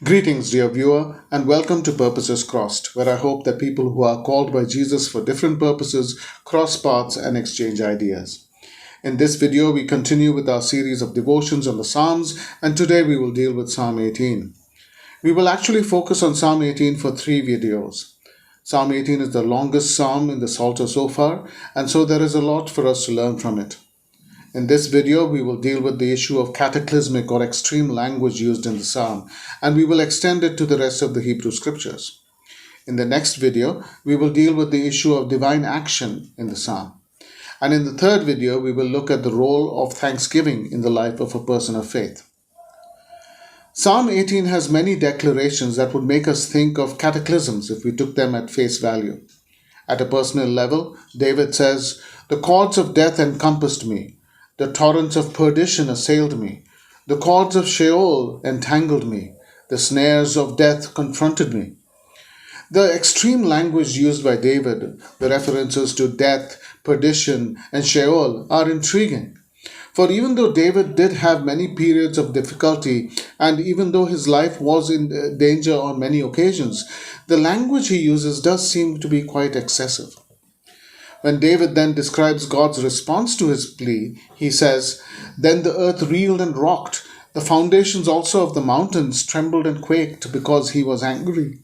Greetings, dear viewer, and welcome to Purposes Crossed, where I hope that people who are called by Jesus for different purposes cross paths and exchange ideas. In this video, we continue with our series of devotions on the Psalms, and today we will deal with Psalm 18. We will actually focus on Psalm 18 for three videos. Psalm 18 is the longest psalm in the Psalter so far, and so there is a lot for us to learn from it. In this video, we will deal with the issue of cataclysmic or extreme language used in the psalm, and we will extend it to the rest of the Hebrew scriptures. In the next video, we will deal with the issue of divine action in the psalm. And in the third video, we will look at the role of thanksgiving in the life of a person of faith. Psalm 18 has many declarations that would make us think of cataclysms if we took them at face value. At a personal level, David says, "The cords of death encompassed me. The torrents of perdition assailed me. The cords of Sheol entangled me. The snares of death confronted me." The extreme language used by David, the references to death, perdition, and Sheol, are intriguing. For even though David did have many periods of difficulty, and even though his life was in danger on many occasions, the language he uses does seem to be quite excessive. When David then describes God's response to his plea, he says, "Then the earth reeled and rocked. The foundations also of the mountains trembled and quaked because he was angry."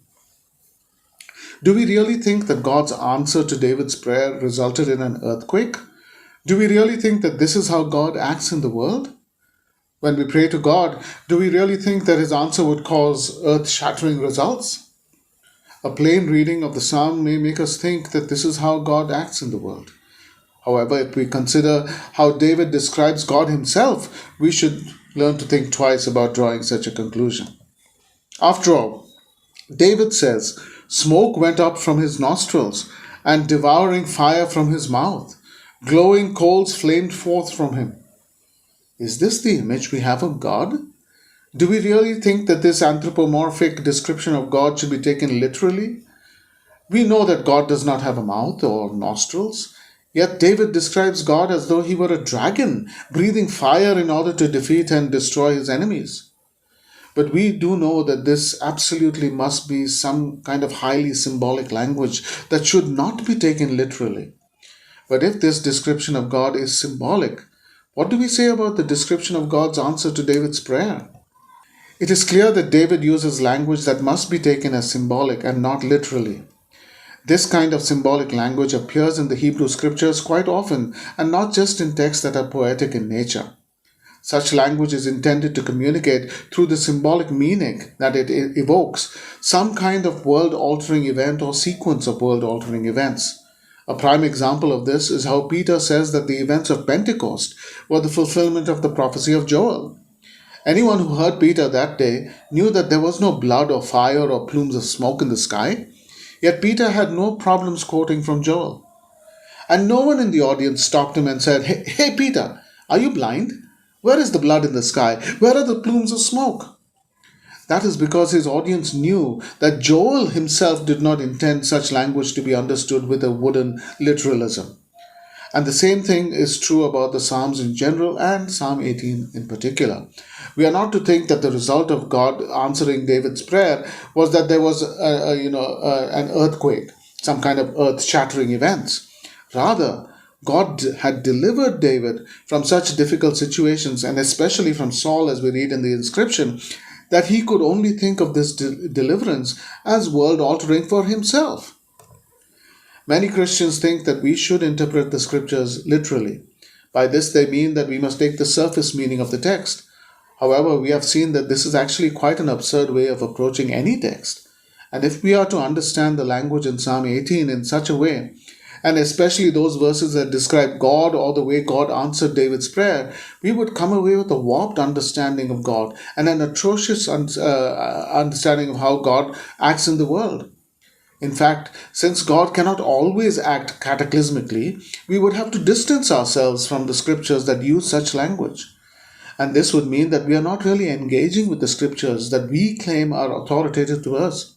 Do we really think that God's answer to David's prayer resulted in an earthquake? Do we really think that this is how God acts in the world? When we pray to God, do we really think that his answer would cause earth-shattering results? A plain reading of the psalm may make us think that this is how God acts in the world. However, if we consider how David describes God himself, we should learn to think twice about drawing such a conclusion. After all, David says, "Smoke went up from his nostrils, and devouring fire from his mouth. Glowing coals flamed forth from him." Is this the image we have of God? Do we really think that this anthropomorphic description of God should be taken literally? We know that God does not have a mouth or nostrils, yet David describes God as though he were a dragon, breathing fire in order to defeat and destroy his enemies. But we do know that this absolutely must be some kind of highly symbolic language that should not be taken literally. But if this description of God is symbolic, what do we say about the description of God's answer to David's prayer? It is clear that David uses language that must be taken as symbolic and not literally. This kind of symbolic language appears in the Hebrew scriptures quite often, and not just in texts that are poetic in nature. Such language is intended to communicate through the symbolic meaning that it evokes some kind of world-altering event or sequence of world-altering events. A prime example of this is how Peter says that the events of Pentecost were the fulfillment of the prophecy of Joel. Anyone who heard Peter that day knew that there was no blood or fire or plumes of smoke in the sky, yet Peter had no problems quoting from Joel. And no one in the audience stopped him and said, Hey Peter, are you blind? Where is the blood in the sky? Where are the plumes of smoke?" That is because his audience knew that Joel himself did not intend such language to be understood with a wooden literalism. And the same thing is true about the Psalms in general and Psalm 18 in particular. We are not to think that the result of God answering David's prayer was that there was an earthquake, some kind of earth-shattering events. Rather, God had delivered David from such difficult situations, and especially from Saul, as we read in the inscription, that he could only think of this deliverance as world-altering for himself. Many Christians think that we should interpret the scriptures literally. By this, they mean that we must take the surface meaning of the text. However, we have seen that this is actually quite an absurd way of approaching any text. And if we are to understand the language in Psalm 18 in such a way, and especially those verses that describe God or the way God answered David's prayer, we would come away with a warped understanding of God and an atrocious understanding of how God acts in the world. In fact, since God cannot always act cataclysmically, we would have to distance ourselves from the scriptures that use such language. And this would mean that we are not really engaging with the scriptures that we claim are authoritative to us.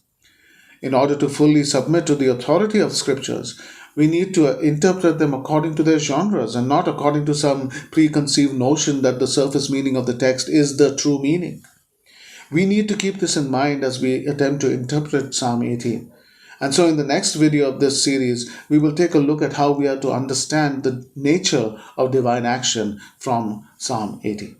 In order to fully submit to the authority of scriptures, we need to interpret them according to their genres and not according to some preconceived notion that the surface meaning of the text is the true meaning. We need to keep this in mind as we attempt to interpret Psalm 18. And so, in the next video of this series, we will take a look at how we are to understand the nature of divine action from Psalm 18.